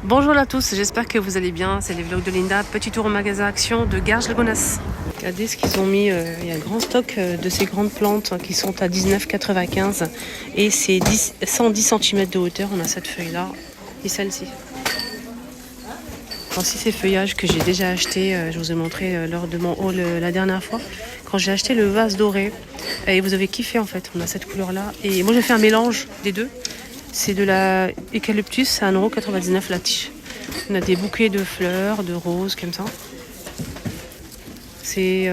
Bonjour à tous, j'espère que vous allez bien. C'est les vlogs de Linda. Petit tour au magasin Action de Garges-les-Gonesse. Regardez ce qu'ils ont mis. Il y a un grand stock de ces grandes plantes qui sont à 19,95 et c'est 110 cm de hauteur. On a cette feuille-là et celle-ci. Voici ces feuillages que j'ai déjà achetés. Je vous ai montré lors de mon haul la dernière fois. Quand j'ai acheté le vase doré. Et vous avez kiffé en fait. On a cette couleur-là. Et moi j'ai fait un mélange des deux. C'est de la eucalyptus, c'est 1,99 € la tige. On a des bouquets de fleurs, de roses, comme ça. C'est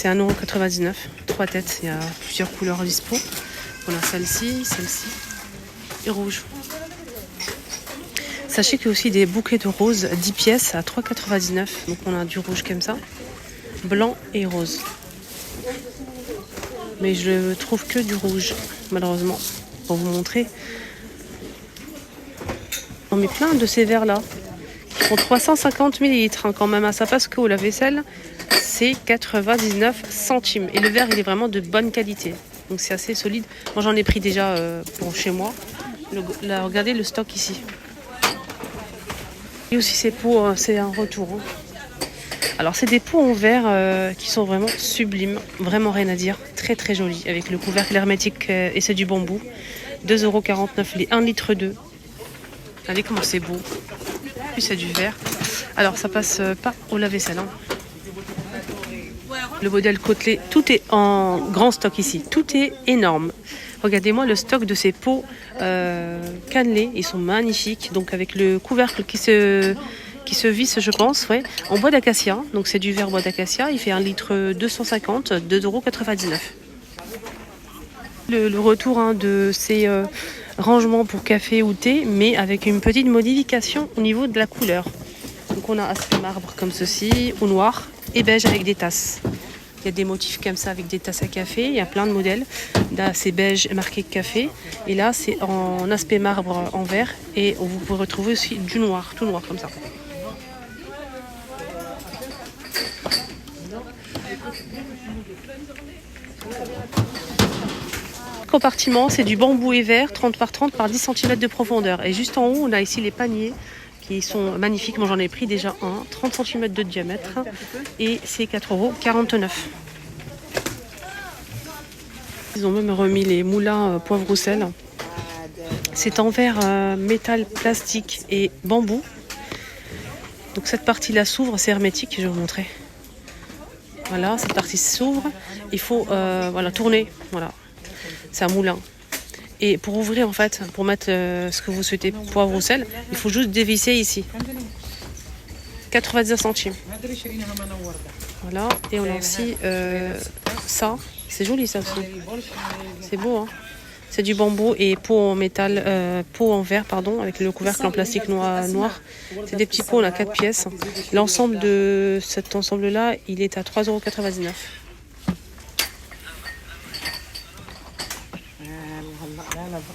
1,99 €. 3 têtes, il y a plusieurs couleurs dispo. On a celle-ci et rouge. Sachez qu'il y a aussi des bouquets de roses 10 pièces à 3,99 €. Donc on a du rouge comme ça, blanc et rose. Mais je trouve que du rouge, malheureusement. Pour vous montrer. On met plein de ces verres là qui font 350 ml quand même. Ça passe qu'au lave-vaisselle c'est 99 centimes et le verre il est vraiment de bonne qualité, donc c'est assez solide. Moi j'en ai pris déjà pour chez moi. Là, regardez le stock ici. Et aussi ces pots, c'est un retour. Alors c'est des pots en verre qui sont vraiment sublimes, vraiment rien à dire, très très jolis, avec le couvercle hermétique et c'est du bambou. 2,49 € les 1,2 litre. Regardez comment c'est beau. Puis c'est du verre. Alors ça passe pas au lave-vaisselle. Le modèle côtelé, tout est en grand stock ici, tout est énorme. Regardez-moi le stock de ces pots cannelés, ils sont magnifiques, donc avec le couvercle qui se visse, je pense, ouais, en bois d'acacia. Donc c'est du verre bois d'acacia, il fait 1,250 litre, 2,99 €. Le retour de ces rangements pour café ou thé, mais avec une petite modification au niveau de la couleur. Donc on a aspect marbre comme ceci, ou noir, et beige avec des tasses. Il y a des motifs comme ça avec des tasses à café, il y a plein de modèles. Là c'est beige marqué café, et là c'est en aspect marbre en vert, et vous pouvez retrouver aussi du noir, tout noir comme ça. Compartiment, c'est du bambou et verre, 30 par 30 par 10 cm de profondeur. Et juste en haut, on a ici les paniers qui sont magnifiques. Moi, j'en ai pris déjà un, 30 cm de diamètre et c'est 4,49 €. Ils ont même remis les moulins poivre ou sel. C'est en verre, métal, plastique et bambou. Donc cette partie-là s'ouvre, c'est hermétique, je vais vous montrer. Voilà, cette partie s'ouvre. Il faut tourner, voilà. C'est un moulin. Et pour ouvrir, en fait, pour mettre ce que vous souhaitez, poivre ou sel, il faut juste dévisser ici. 99 centimes. Voilà. Et on a aussi ça. C'est joli ça aussi. C'est beau, hein. C'est du bambou et pot en métal, pot en verre, pardon, avec le couvercle en plastique noir. C'est des petits pots, on a 4 pièces. L'ensemble de cet ensemble-là, il est à 3,99 €.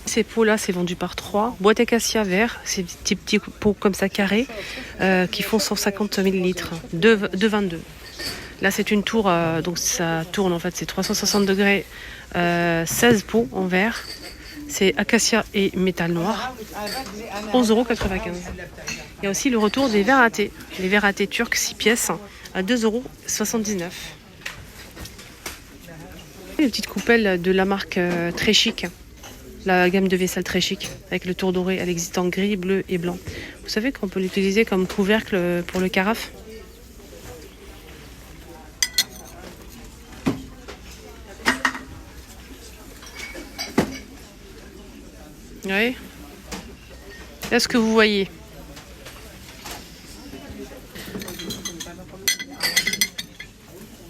Ces pots-là, c'est vendu par 3. Boîte acacia vert, ces petits pots comme ça carrés qui font 150 ml, 2,22 €. Là, c'est une tour, donc ça tourne en fait, c'est 360 degrés, 16 pots en verre. C'est acacia et métal noir, 11,95 €. Il y a aussi le retour des verres à thé. Les verres à thé turcs, 6 pièces, à 2,79 €. Une petite coupelle de la marque Très Chic. La gamme de vaisselle Très Chic, avec le tour doré, elle existe en gris, bleu et blanc. Vous savez qu'on peut l'utiliser comme couvercle pour le carafe. Oui. Est-ce que vous voyez?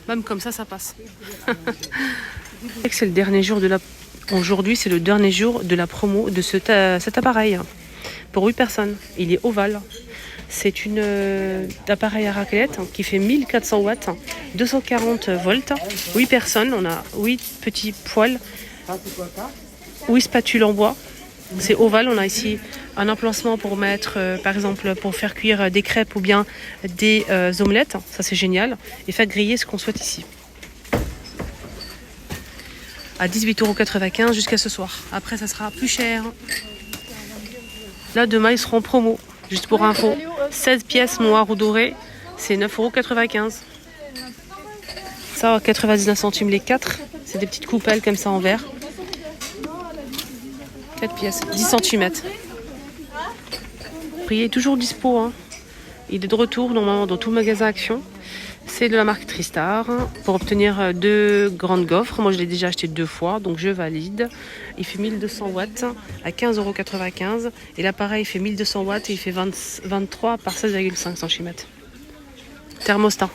Même comme ça passe. C'est le dernier jour de la... Aujourd'hui, c'est le dernier jour de la promo de cet appareil. Pour 8 personnes. Il est ovale. C'est un appareil à raclette qui fait 1400 watts, 240 volts. 8 personnes. On a 8 petits poêles, 8 spatules en bois. C'est ovale. On a ici un emplacement pour mettre, par exemple, pour faire cuire des crêpes ou bien des omelettes. Ça, c'est génial. Et faire griller ce qu'on souhaite ici. À 18,95 € jusqu'à ce soir. Après, ça sera plus cher. Là, demain, ils seront en promo. Juste pour info, 16 pièces noires ou dorées, c'est 9,95 €. Ça, 99 centimes les 4. C'est des petites coupelles comme ça en verre. 4 pièces, 10 cm. Le prix est toujours dispo. Hein. Il est de retour normalement dans tout le magasin Action. C'est de la marque Tristar pour obtenir 2 grandes gaufres. Moi, je l'ai déjà acheté 2 fois, donc je valide. Il fait 1200 watts à 15,95 €. Et l'appareil fait 1200 watts et il fait 23 par 16,5 cm. Thermostat.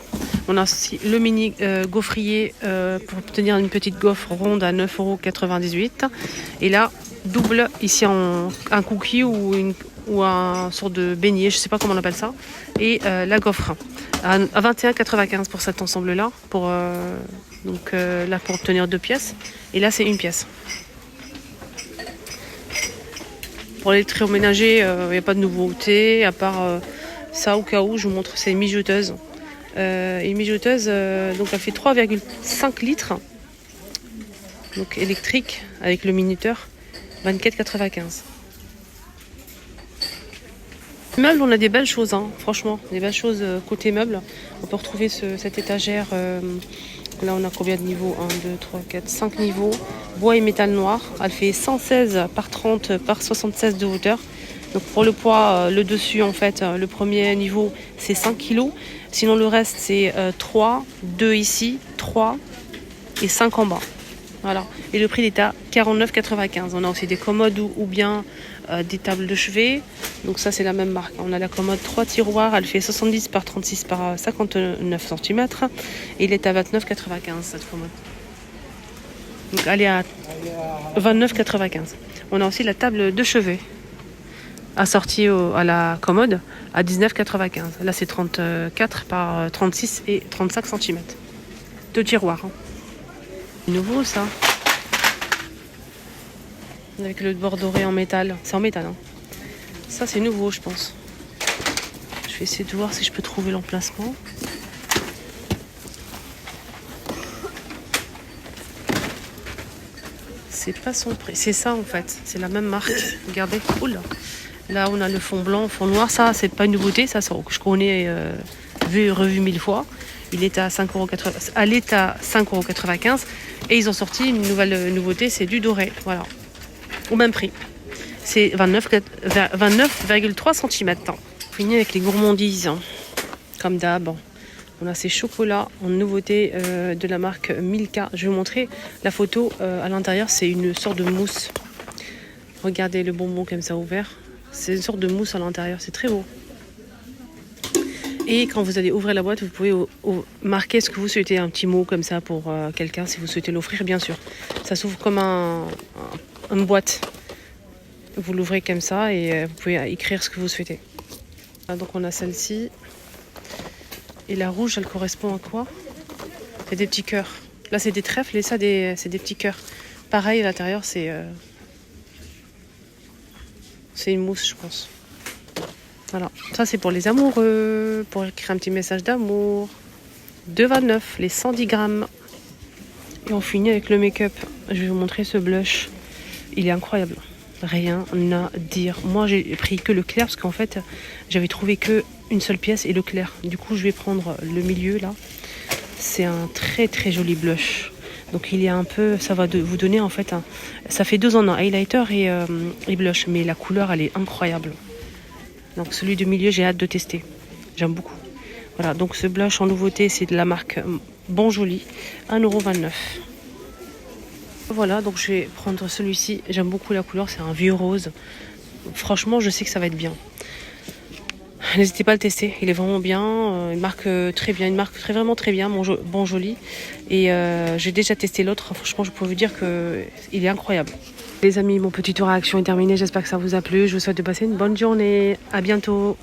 On a aussi le mini gaufrier pour obtenir une petite gaufre ronde à 9,98 €. Et là, double ici en un cookie ou un sorte de beignet, je sais pas comment on appelle ça. Et la gaufre à 21,95 € pour cet ensemble-là. Là, pour obtenir 2 pièces. Et là, c'est une pièce. Pour l'électroménager, il n'y a pas de nouveauté, à part ça, au cas où, je vous montre, c'est une mijoteuse. Une mijoteuse, donc elle fait 3,5 litres. Donc électrique, avec le minuteur, 24,95 €. Meubles, on a des belles choses, hein, franchement, des belles choses côté meubles. On peut retrouver cette étagère. Là, on a combien de niveaux? 1, 2, 3, 4, 5 niveaux. Bois et métal noir. Elle fait 116 par 30 par 76 de hauteur. Donc pour le poids, le dessus, en fait, le premier niveau, c'est 5 kg. Sinon, le reste, c'est 3, 2 ici, 3 et 5 en bas. Voilà. Et le prix est à 49,95 €. On a aussi des commodes ou bien des tables de chevet. Donc ça, c'est la même marque. On a la commode 3 tiroirs. Elle fait 70 par 36 par 59 cm. Et il est à 29,95 € cette commode. Donc elle est à 29,95 €. On a aussi la table de chevet assortie à la commode à 19,95 €. Là, c'est 34 par 36 et 35 cm. 2 tiroirs. Hein. Nouveau ça. Avec le bord doré en métal. C'est en métal. Hein. Ça, c'est nouveau, je pense. Je vais essayer de voir si je peux trouver l'emplacement. C'est pas son prix. C'est ça, en fait. C'est la même marque. Regardez. Oula. Là, on a le fond blanc, fond noir. Ça, c'est pas une nouveauté. Ça, je connais, vu et revu 1000 fois. Il est à 5,95 €. Elle est à 5,95 €. Et ils ont sorti une nouvelle nouveauté. C'est du doré. Voilà. Au même prix. C'est 29,3 cm. Fini avec les gourmandises. Hein. Comme d'hab. On a ces chocolats en nouveauté de la marque Milka. Je vais vous montrer la photo. À l'intérieur, c'est une sorte de mousse. Regardez le bonbon comme ça ouvert. C'est une sorte de mousse à l'intérieur. C'est très beau. Et quand vous allez ouvrir la boîte, vous pouvez marquer ce que vous souhaitez. Un petit mot comme ça pour quelqu'un si vous souhaitez l'offrir, bien sûr. Ça s'ouvre comme une boîte. Vous l'ouvrez comme ça et vous pouvez écrire ce que vous souhaitez. Donc on a celle-ci. Et la rouge, elle correspond à quoi? C'est des petits cœurs. Là, c'est des trèfles et ça, c'est des petits cœurs. Pareil, à l'intérieur, c'est une mousse, je pense. Voilà. Ça, c'est pour les amoureux. Pour écrire un petit message d'amour. 2,29 €, les 110 grammes. Et on finit avec le make-up. Je vais vous montrer ce blush. Il est incroyable. Rien à dire. Moi, j'ai pris que le clair parce qu'en fait, j'avais trouvé que une seule pièce et le clair. Du coup, je vais prendre le milieu là. C'est un très très joli blush. Donc, il est un peu, ça va vous donner en fait ça fait 2 en un, highlighter et blush. Mais la couleur, elle est incroyable. Donc, celui du milieu, j'ai hâte de tester. J'aime beaucoup. Voilà. Donc, ce blush en nouveauté, c'est de la marque Bon Joli, 1,29 €. Voilà, donc je vais prendre celui-ci. J'aime beaucoup la couleur, c'est un vieux rose. Franchement, je sais que ça va être bien. N'hésitez pas à le tester, il est vraiment bien. Il marque très bien, vraiment très bien, Bon Joli. Et j'ai déjà testé l'autre. Franchement, je peux vous dire qu'il est incroyable. Les amis, mon petit tour à Action est terminé. J'espère que ça vous a plu. Je vous souhaite de passer une bonne journée. À bientôt.